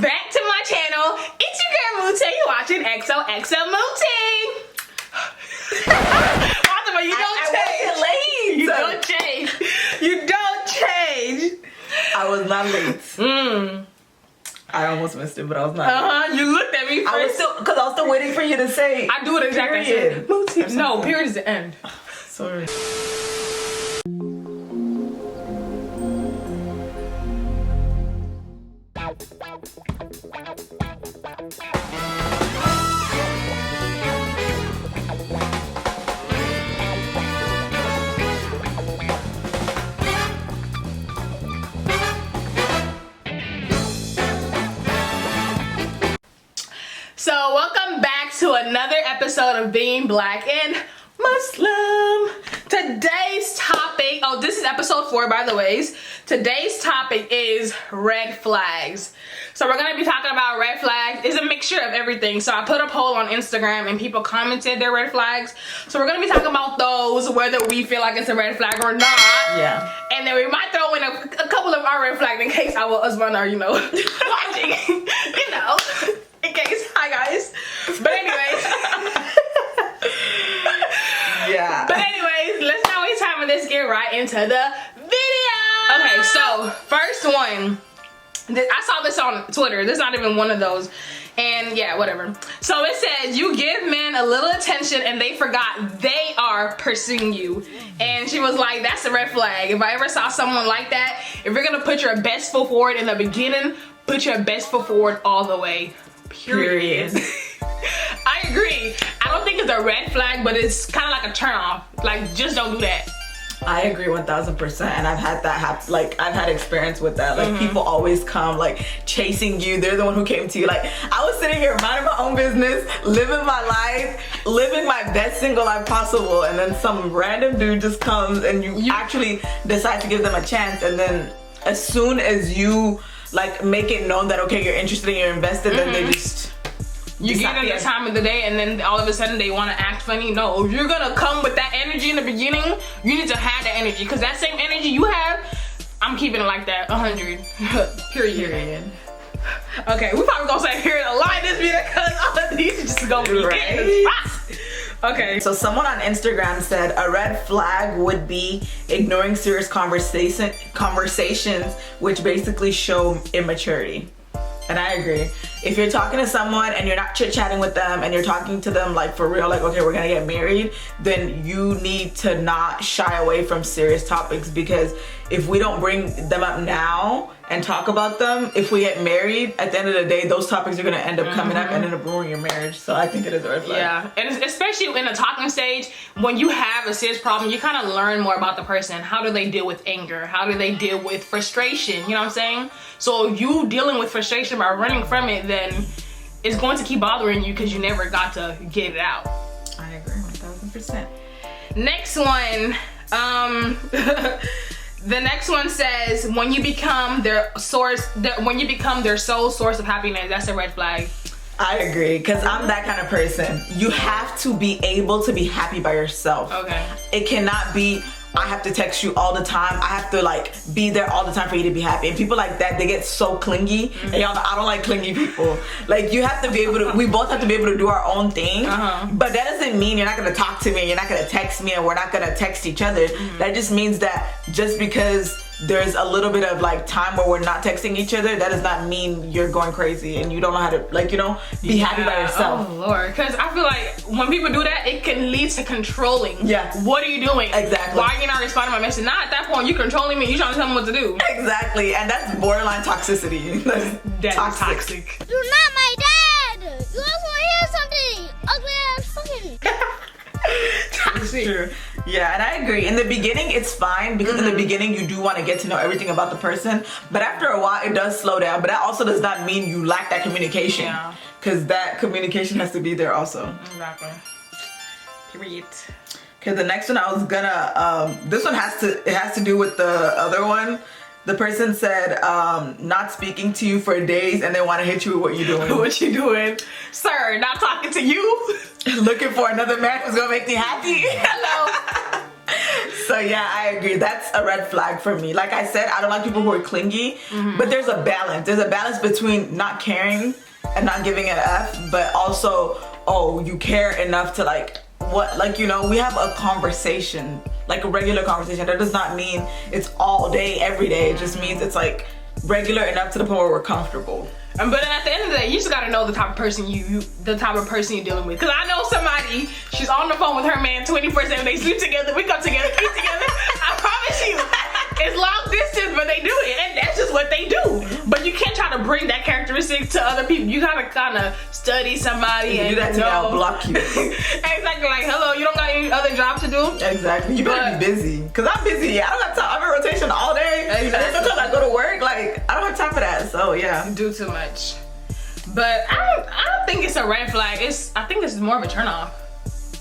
back to my channel. It's your girl Mute. You're watching XOXO Mute. Fatimah, you don't change. Late. You don't change. You don't change. I was not late. I almost missed it, but I was not. You looked at me first. I was still waiting for you to say. I do it exactly. Period. No, period is the end. Sorry. So welcome back to another episode of Being Black and Muslim. Today's topic, this is episode 4 by the way. Today's topic is red flags. So we're gonna be talking about red flags. It's a mixture of everything. So I put a poll on Instagram and people commented their red flags. So we're gonna be talking about those, whether we feel like it's a red flag or not. Yeah. And then we might throw in a couple of our red flags in case our husband are, watching. In case. Hi guys. But anyways. Yeah. But anyways, let's not waste time and let's get right into the video. Okay, so first one. I saw this on Twitter. This is not even one of those. And yeah, whatever. So it says, you give men a little attention and they forgot they are pursuing you. And she was like, that's a red flag. If I ever saw someone like that, if you're gonna put your best foot forward in the beginning, put your best foot forward all the way. Period. I agree. I don't think it's a red flag, but it's kind of like a turn off. Like, just don't do that. I agree 1000%, and I've had that happen. Like, I've had experience with that. Like, people always come like chasing you. They're the one who came to you. Like, I was sitting here minding my own business, living my life, living my best single life possible, and then some random dude just comes and you actually decide to give them a chance. And then as soon as you like make it known that okay, you're interested and you're invested, then they just you give them the time of the day, and then all of a sudden they want to act funny. No, if you're gonna come with that energy in the beginning, you need to have that energy, because that same energy you have, I'm keeping it like that 100. Period. Okay, we probably gonna say period a lot in this video because all of these are just gonna be right. Okay. So someone on Instagram said a red flag would be ignoring serious conversations, which basically show immaturity. And I agree. If you're talking to someone and you're not chit-chatting with them and you're talking to them like for real, like okay, we're gonna get married, then you need to not shy away from serious topics, because if we don't bring them up now and talk about them, if we get married, at the end of the day, those topics are gonna end up coming up and end up ruining your marriage. So I think it is a red flag. Yeah, and especially in the talking stage, when you have a serious problem, you kind of learn more about the person. How do they deal with anger? How do they deal with frustration? You know what I'm saying? So you dealing with frustration by running from it, then it's going to keep bothering you because you never got to get it out. I agree 1000%. Next one. The next one says, when you become their sole source of happiness, that's a red flag. I agree, because I'm that kind of person. You have to be able to be happy by yourself. Okay. It cannot be, I have to text you all the time. I have to like be there all the time for you to be happy. And people like that, they get so clingy. And y'all know, I don't like clingy people. Like, you have to be able to, we both have to be able to do our own thing. But that doesn't mean you're not gonna talk to me, you're not gonna text me, and we're not gonna text each other. That just means that just because there's a little bit of like time where we're not texting each other, that does not mean you're going crazy and you don't know how to, like, be happy by yourself. Oh Lord, because I feel like when people do that, it can lead to controlling. Yeah. What are you doing? Exactly. Why are you not responding to my message? Now at that point, you controlling me. You trying to tell me what to do. Exactly, and that's borderline toxicity. That's toxic. You're not my dad! You also hear something! Ugly ass fucking... It's true. Yeah, and I agree. In the beginning, it's fine, because in the beginning, you do want to get to know everything about the person. But after a while, it does slow down. But that also does not mean you lack that communication. Yeah. Because that communication has to be there also. Exactly. Period. Okay, the next one I was gonna, this one has to do with the other one. The person said, not speaking to you for days and they want to hit you with what you doing. What you doing? Sir, not talking to you? Looking for another man who's gonna make me happy. Hello. So yeah, I agree. That's a red flag for me. Like I said, I don't like people who are clingy, but there's a balance. There's a balance between not caring and not giving an F, but also, oh, you care enough to like, what, like, you know, we have a conversation, like a regular conversation. That does not mean it's all day, every day. It just means it's like regular enough to the point where we're comfortable. But then at the end of the day, you just gotta know the type of person the type of person you're dealing with. Cause I know somebody, she's on the phone with her man 24/7. They sleep together, wake up together, eat together. I promise you, it's long distance, but they do it, and that's just what they do. But you can't try to bring that characteristic to other people. You gotta kind of study somebody. If you and do that to me, I'll block you. Exactly. Like, hello, you don't got any other job to do? Exactly. You better be busy. Cause I'm busy. I don't have time. I'm in rotation all day. Exactly. And then sometimes I go to work. Like, I don't have time for that. So yeah. Do too much. But I don't think it's a red flag. I think it's more of a turn off.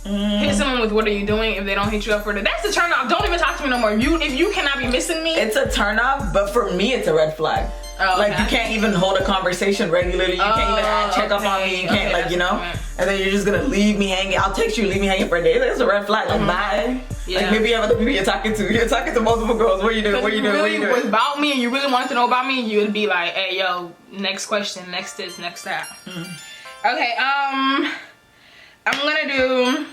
Hit someone with what are you doing if they don't hit you up for that. That's the turn off. Don't even talk to me no more. If you cannot be missing me. It's a turn off, but for me it's a red flag. Oh, like you can't even hold a conversation regularly. You can't even check up on me. You can't like, you know, and then you're just gonna leave me hanging. I'll text you, leave me hanging for a day. That's a red flag. Like bye. Yeah. Like maybe you have other people you're talking to. You're talking to multiple girls. What are you doing? What are you doing? What are you doing? If it was about me and you really wanted to know about me, you would be like, hey yo, next question, next this, next that. Okay, I'm gonna do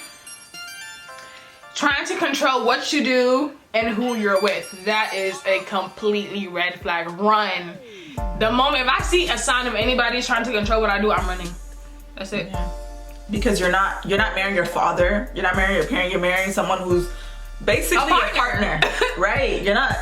trying to control what you do and who you're with. That is a completely red flag. Run. The moment if I see a sign of anybody trying to control what I do, I'm running. That's it. Yeah. Because you're not marrying your father, you're not marrying your parent, you're marrying someone who's basically a partner. Right? You're not.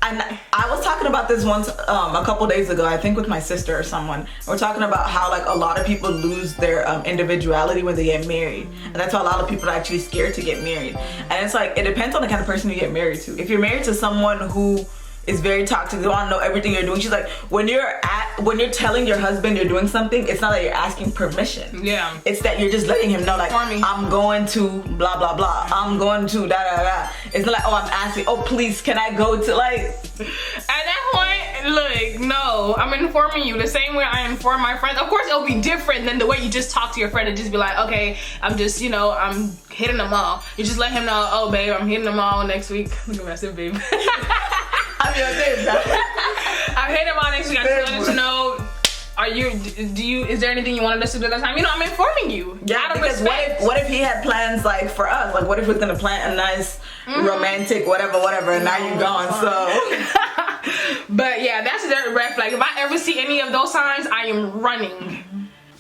And I was talking about this once a couple days ago, I think with my sister or someone. We're talking about how like a lot of people lose their individuality when they get married. And that's why a lot of people are actually scared to get married. And it's like, it depends on the kind of person you get married to. If you're married to someone who is very toxic, they want to know everything you're doing. She's like, when you're telling your husband you're doing something, it's not that you're asking permission. Yeah. It's that you're just letting him know, like, I'm going to blah blah blah. I'm going to da da da. It's not like, oh, I'm asking, oh please, can I go to like. At that point, look, no, I'm informing you the same way I inform my friends. Of course, it'll be different than the way you just talk to your friend and just be like, okay, I'm just, you know, I'm hitting the mall. You just let him know, oh babe, I'm hitting the mall next week. Look at myself, babe. I'm hitting the mall next week. I just wanted to know, is there anything you wanted us to do at that time? You know, I'm informing you. Yeah, because what if he had plans like for us? Like what if we're gonna plan a nice romantic whatever and now you're gone, so. But yeah, that's the red flag. If I ever see any of those signs, I am running.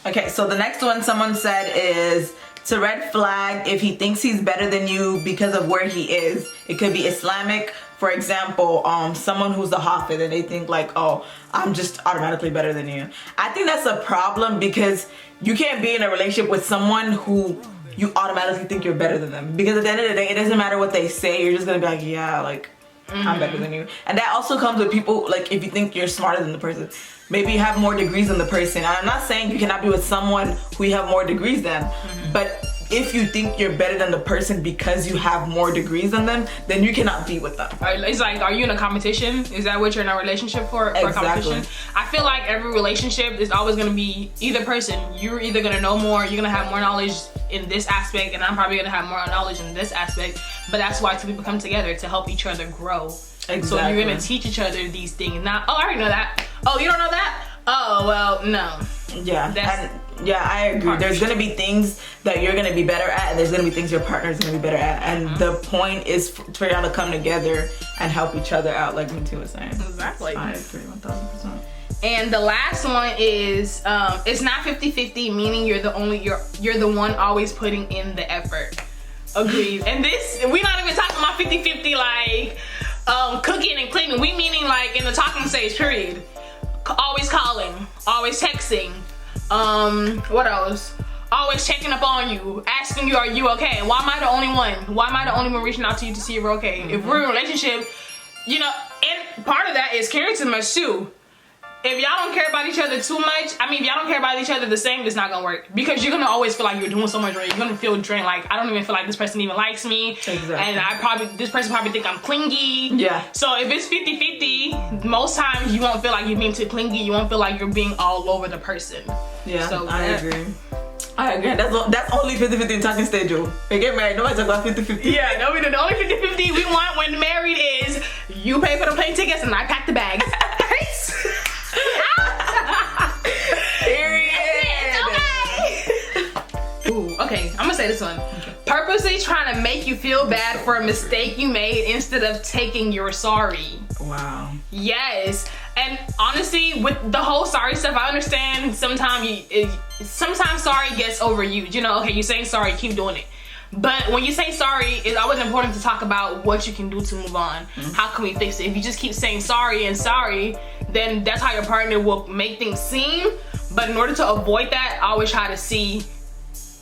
Okay, so the next one someone said is, it's a red flag if he thinks he's better than you because of where he is. It could be Islamic. For example, someone who's a Hafid and they think like, oh, I'm just automatically better than you. I think that's a problem because you can't be in a relationship with someone who you automatically think you're better than them. Because at the end of the day, it doesn't matter what they say. You're just gonna be like, yeah, like, I'm better than you. And that also comes with people, like if you think you're smarter than the person. Maybe you have more degrees than the person. And I'm not saying you cannot be with someone who you have more degrees than, but if you think you're better than the person because you have more degrees than them, then you cannot be with them. It's like, are you in a competition? Is that what you're in a relationship for? Exactly. Competition? I feel like every relationship is always gonna be either person. You're either gonna know more, you're gonna have more knowledge in this aspect, and I'm probably gonna have more knowledge in this aspect. But that's why two people come together to help each other grow. Exactly. So you're gonna teach each other these things. Not, oh, I already know that. Oh, you don't know that? Oh, well, no. Yeah. Yeah, I agree. There's gonna be things that you're gonna be better at, and there's gonna be things your partner's gonna be better at, and the point is for y'all to come together and help each other out, like me too was saying. Exactly. I agree 1000%. And the last one is it's not 50-50, meaning you're the one always putting in the effort. Agreed. And this, we're not even talking about 50-50 like cooking and cleaning. We meaning like in the talking stage, period. Always calling, always texting. What else? Always checking up on you, asking you, are you okay? And why am I the only one? Why am I the only one reaching out to you to see if you're okay? If we're in a relationship, you know, and part of that is caring too much too. If y'all don't care about each other too much, I mean, if y'all don't care about each other the same, it's not gonna work. Because you're gonna always feel like you're doing so much right. You're gonna feel drained, like, I don't even feel like this person even likes me. Exactly. And this person probably think I'm clingy. Yeah. So if it's 50-50, most times you won't feel like you're being too clingy. You won't feel like you're being all over the person. Yeah, so I agree. I agree. That's only 50-50 in talking stage, Joe. They get married, nobody talk about 50-50. Yeah, no, the only 50-50 we want when married is you pay for the plane tickets and I pack the bags. Ooh, okay, I'm gonna say this one. Okay. Purposely trying to make you feel bad for a mistake you made instead of taking your sorry. Wow. Yes. And honestly, with the whole sorry stuff, I understand sometimes sorry gets overused. You know, okay, you're saying sorry, keep doing it. But when you say sorry, it's always important to talk about what you can do to move on. Mm-hmm. How can we fix it? If you just keep saying sorry and sorry, then that's how your partner will make things seem. But in order to avoid that, I always try to see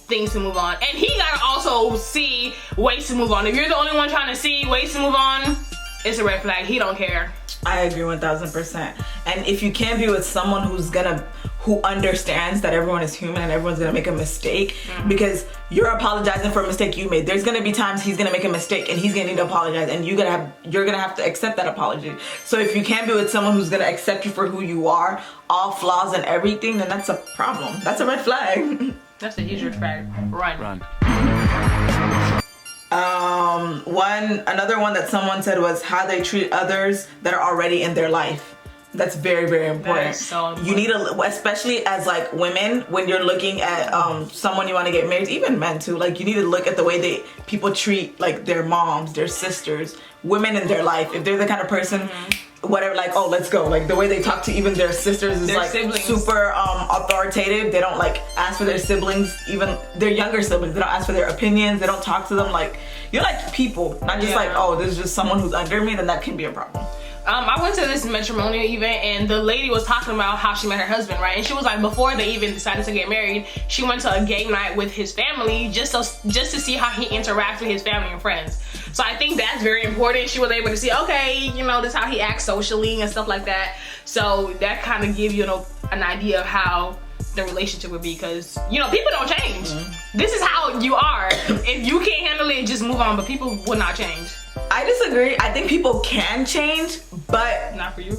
things to move on. And he gotta also see ways to move on. If you're the only one trying to see ways to move on, it's a red flag. He don't care. I agree 1000%. And if you can't be with someone who understands that everyone is human and everyone's gonna make a mistake, because you're apologizing for a mistake you made. There's gonna be times he's gonna make a mistake and he's gonna need to apologize, and you're gonna have to accept that apology. So if you can't be with someone who's gonna accept you for who you are, all flaws and everything, then that's a problem. That's a red flag. That's a huge red flag. Run. Another one that someone said was how they treat others that are already in their life. That's very, very important. That is so important. You need to, especially as like women, when you're looking at someone you want to get married, even men too, like you need to look at the way people treat like their moms, their sisters, women in their life. If they're the kind of person, whatever, like, oh, let's go. Like the way they talk to even their sisters is their like siblings. Super authoritative. They don't like ask for their siblings, even their younger siblings. They don't ask for their opinions. They don't talk to them like, you're like people, not just like, oh, this is just someone who's under me, then that can be a problem. I went to this matrimonial event and the lady was talking about how she met her husband, right? And she was like, before they even decided to get married, she went to a game night with his family just to see how he interacts with his family and friends. So I think that's very important. She was able to see, okay, you know, this is how he acts socially and stuff like that. So that kind of gives you an idea of how the relationship would be, because you know people don't change. This is how you are. If you can't handle it, just move on. But people will not change. I disagree. I think people can change, but not for you.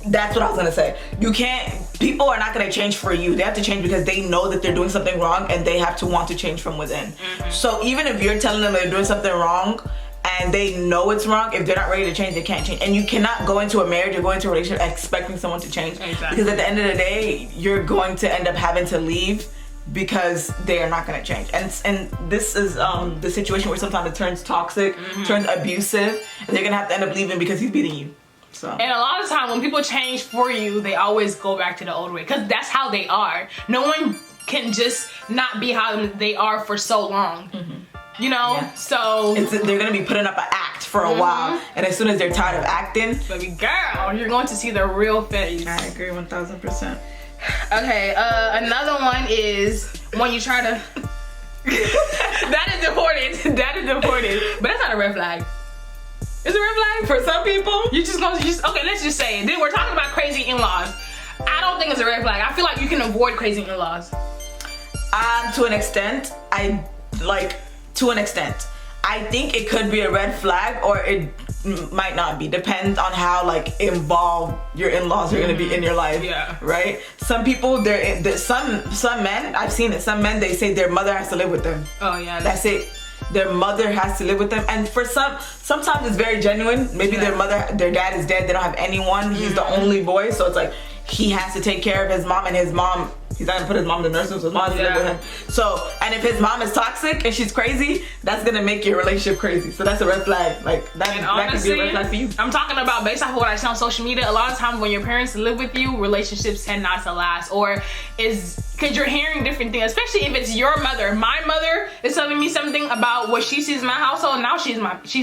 That's what I was gonna say. You can't. People are not gonna change for you. They have to change because they know that they're doing something wrong, and they have to want to change from within. So even if you're telling them they're doing something wrong, and they know it's wrong, if they're not ready to change, they can't change. And you cannot go into a marriage or go into a relationship expecting someone to change. Exactly. Because at the end of the day, you're going to end up having to leave because they are not going to change. And this is the situation where sometimes it turns toxic, turns abusive, and they're going to have to end up leaving because he's beating you. So. And a lot of time when people change for you, they always go back to the old way because that's how they are. No one can just not be how they are for so long. You know, so they're gonna be putting up an act for a while, and as soon as they're tired of acting, baby girl, you're going to see their real face. I agree 1000%. Okay, another one is when you try to. That is important. That is important, but that's not a red flag. It's a red flag for some people. You just gonna okay. Let's just say then we're talking about crazy in-laws. I don't think it's a red flag. I feel like you can avoid crazy in-laws. To an extent, To an extent. I think it could be a red flag or it might not be. Depends on how like involved your in-laws are gonna be in your life. Yeah. Right? Some people, some men, I've seen it, some men, they say their mother has to live with them. Oh yeah. That's it. Their mother has to live with them. And for sometimes it's very genuine. Maybe their dad is dead, they don't have anyone. He's the only boy, so it's like he has to take care of his mom, and his mom, he's not gonna put his mom in the nursing, so his mom has to live with him. So, and if his mom is toxic and she's crazy, that's gonna make your relationship crazy. So that's a red flag. Like that could be a red flag for you. I'm talking about based off of what I see on social media. A lot of times when your parents live with you, relationships tend not to last, or because you're hearing different things, especially if it's your mother. My mother is telling me something about what she sees in my household. Now she's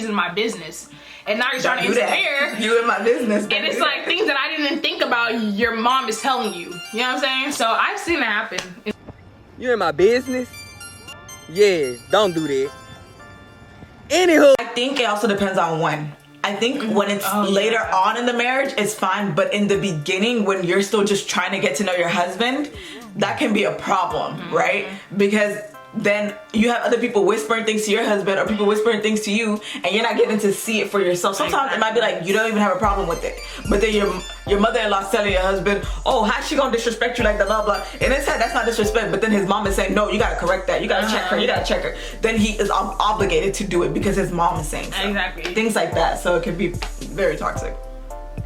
in my business. And now you're trying to interfere. You in my business. And it's like things that I didn't think about your mom is telling you. You know what I'm saying? So I've seen it happen. You in my business? Yeah, don't do that. Anywho. I think it also depends on when. I think when it's later on in the marriage, it's fine. But in the beginning, when you're still just trying to get to know your husband, that can be a problem, right? Because then you have other people whispering things to your husband or people whispering things to you, and you're not getting to see it for yourself. Sometimes it might be like you don't even have a problem with it, but then your mother-in-law's telling your husband, oh, how's she gonna disrespect you like that, blah blah. In his head, that's not disrespect, but then his mom is saying, no, you gotta correct that, you gotta check her, you gotta check her. Then he is obligated to do it because his mom is saying so. Exactly. Things like that, so it can be very toxic.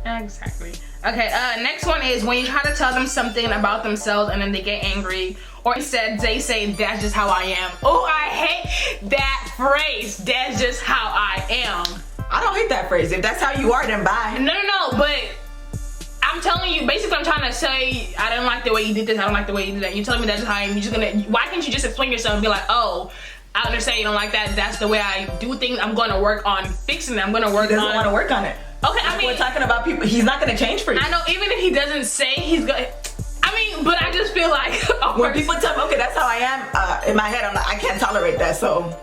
Exactly. Okay, next one is when you try to tell them something about themselves and then they get angry, or instead they say, that's just how I am. Oh, I hate that phrase, that's just how I am. I don't hate that phrase. If that's how you are, then bye. No, but I'm telling you, basically I'm trying to say, I don't like the way you did this, I don't like the way you did that. You're telling me that's just how I am. You're just gonna, why can't you just explain yourself and be like, oh, I understand you don't like that, that's the way I do things, I'm gonna work on fixing it, I'm gonna work on. He doesn't want to work on it. Okay, I mean, we're talking about people. He's not gonna change for you. I know, even if he doesn't say he's gonna. I mean, but I just feel like when people tell me, okay, that's how I am. In my head, I can't tolerate that. So,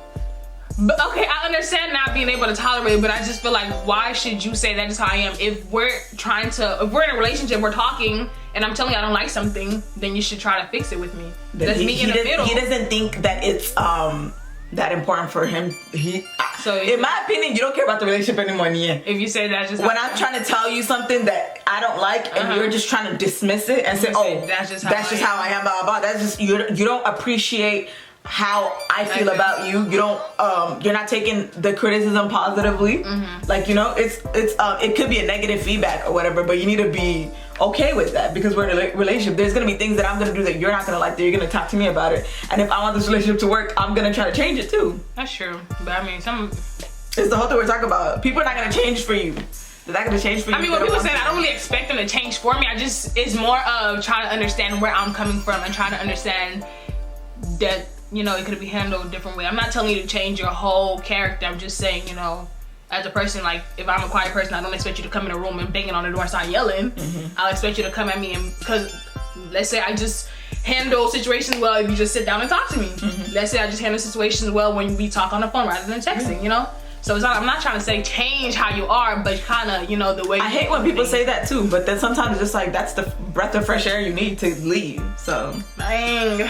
but okay, I understand not being able to tolerate it, but I just feel like, why should you say that just how I am? If we're in a relationship, we're talking, and I'm telling you I don't like something, then you should try to fix it with me. Let's meet in the middle. He doesn't think that it's that important for him. So in my opinion, you don't care about the relationship anymore. Yeah. If you say that, just when I'm trying to tell you something that I don't like, and you're just trying to dismiss it and say, "Oh, that's just how I am." Blah blah. That's just you don't appreciate how I feel about you. You don't. You're not taking the criticism positively. Like it could be a negative feedback or whatever, but you need to be okay with that because we're in a relationship. There's gonna be things that I'm gonna do that you're not gonna like, that you're gonna talk to me about it, and if I want this relationship to work, I'm gonna try to change it too. That's true, but I mean, it's the whole thing we're talking about. People are not gonna change for you. They're not gonna change for you. I mean, when people say that, I don't really expect them to change for me. It's more of trying to understand where I'm coming from and trying to understand that, it could be handled a different way. I'm not telling you to change your whole character. I'm just saying, as a person, like, if I'm a quiet person, I don't expect you to come in a room and banging on the door and start yelling. I'll expect you to come at me, and because let's say I just handle situations well if you just sit down and talk to me. Let's say I just handle situations well when we talk on the phone rather than texting, So it's not, I'm not trying to say change how you are, but kind of, the way. I hate when people say that too, but then sometimes it's just like, that's the breath of fresh air you need to leave. So dang.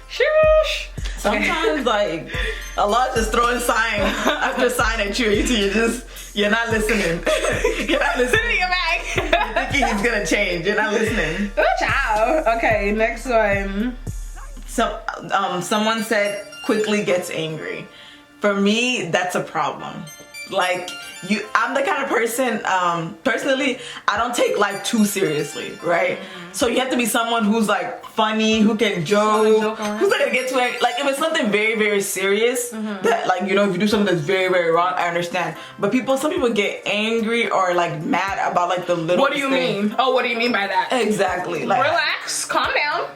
Shush. Sometimes like Allah just throwing sign after sign at you until you're not listening. You're not listening. You're back. You're thinking he's gonna change. You're not listening. Good job. Okay, next one. So someone said quickly gets angry. For me, that's a problem. Like I'm the kind of person, personally, I don't take life too seriously, right? So you have to be someone who's like funny, who can joke, who's not gonna get too angry. Like if it's something very, very serious, that like, if you do something that's very, very wrong, I understand. But some people get angry or like mad about like the little. What do you mean? Oh, what do you mean by that? Exactly. Like, relax, calm down.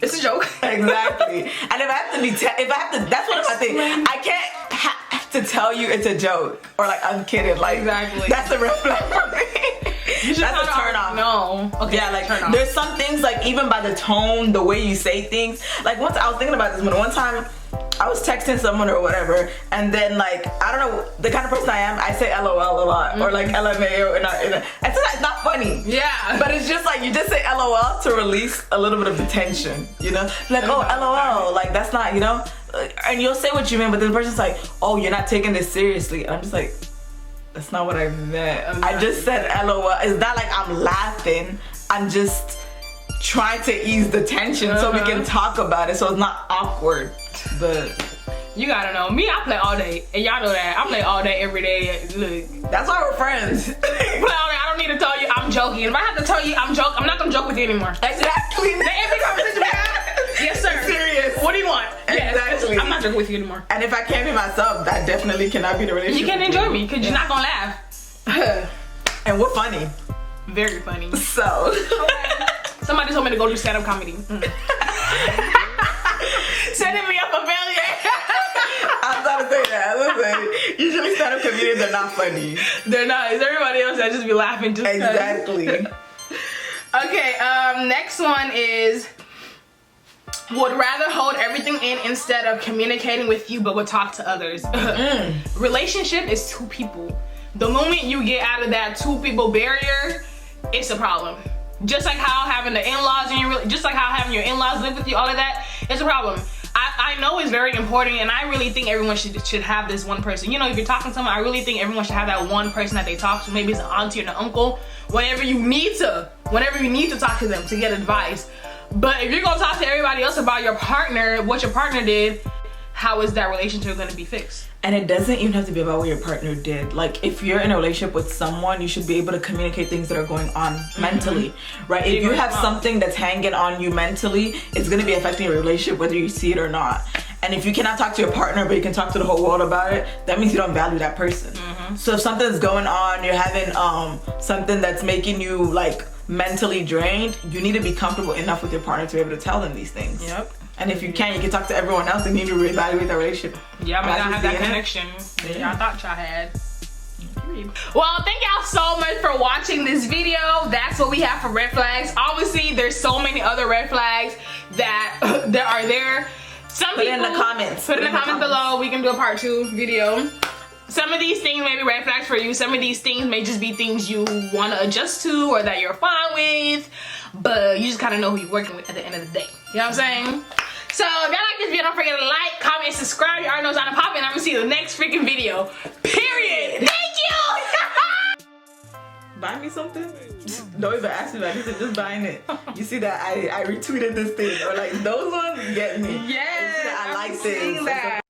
It's a joke. Exactly. And if I have to, that's one of my things. I can't have to tell you it's a joke or like I'm kidding. Like exactly. That's a red flag for me. That's a turn off. No. Okay. Yeah, like turn off. There's some things like even by the tone, the way you say things. Like once I was thinking about this one time. I was texting someone or whatever, and then like I don't know the kind of person I am. I say LOL a lot or like LMAO, and it's not funny. Yeah. But it's just like you just say LOL to release a little bit of the tension, Like oh LOL, like that's not and you'll say what you mean, but then the person's like, oh, you're not taking this seriously, and I'm just like, that's not what I meant. I just said LOL. It's not like I'm laughing. I'm just trying to ease the tension so we can talk about it so it's not awkward. But you gotta know me, I play all day, and y'all know that I play all day every day. Look, that's why we're friends. I don't need to tell you I'm joking. If I have to tell you I'm not gonna joke with you anymore. Exactly. Every conversation we have, yes sir. Serious. What do you want? Exactly. Yes, I'm not joking with you anymore. And if I can't be myself, that definitely cannot be the relationship. You can't enjoy me because you're not gonna laugh. And we're funny. Very funny. So somebody told me to go do stand-up comedy. Setting me up for failure. I was about to say that. Usually stand-up comedians are not funny. They're not. It's everybody else that just be laughing just exactly. Okay, next one is would rather hold everything in instead of communicating with you but would talk to others. Relationship is two people. The moment you get out of that two people barrier, it's a problem. Just like how having the in-laws in your, just like how having your in-laws live with you, all of that, it's a problem. I know it's very important, and I really think everyone should have this one person. You know, if you're talking to someone, I really think everyone should have that one person that they talk to. Maybe it's an auntie or an uncle. Whenever you need to talk to them to get advice. But if you're gonna talk to everybody else about your partner, what your partner did, how is that relationship gonna be fixed? And it doesn't even have to be about what your partner did. Like, if you're in a relationship with someone, you should be able to communicate things that are going on mentally, right? If you have something that's hanging on you mentally, it's gonna be affecting your relationship whether you see it or not. And if you cannot talk to your partner, but you can talk to the whole world about it, that means you don't value that person. So if something's going on, you're having something that's making you like mentally drained, you need to be comfortable enough with your partner to be able to tell them these things. Yep. And if you can't, you can talk to everyone else and you need to reevaluate that relationship. Yeah, I might not have that connection that y'all thought y'all had. Well, thank y'all so much for watching this video. That's what we have for red flags. Obviously, there's so many other red flags that are there. Put it in the comments. Put it in the comments below. We can do a part 2 video. Some of these things may be red flags for you. Some of these things may just be things you want to adjust to or that you're fine with. But you just kind of know who you're working with at the end of the day. You know what I'm saying? So if y'all like this video, don't forget to like, comment, and subscribe. You already know it's on the pop, and I'm going to see you in the next freaking video. Period. Thank you. Buy me something? Don't even ask me about it. Just buying it. You see that I retweeted this thing. Or like those ones get me. Yes. I like this.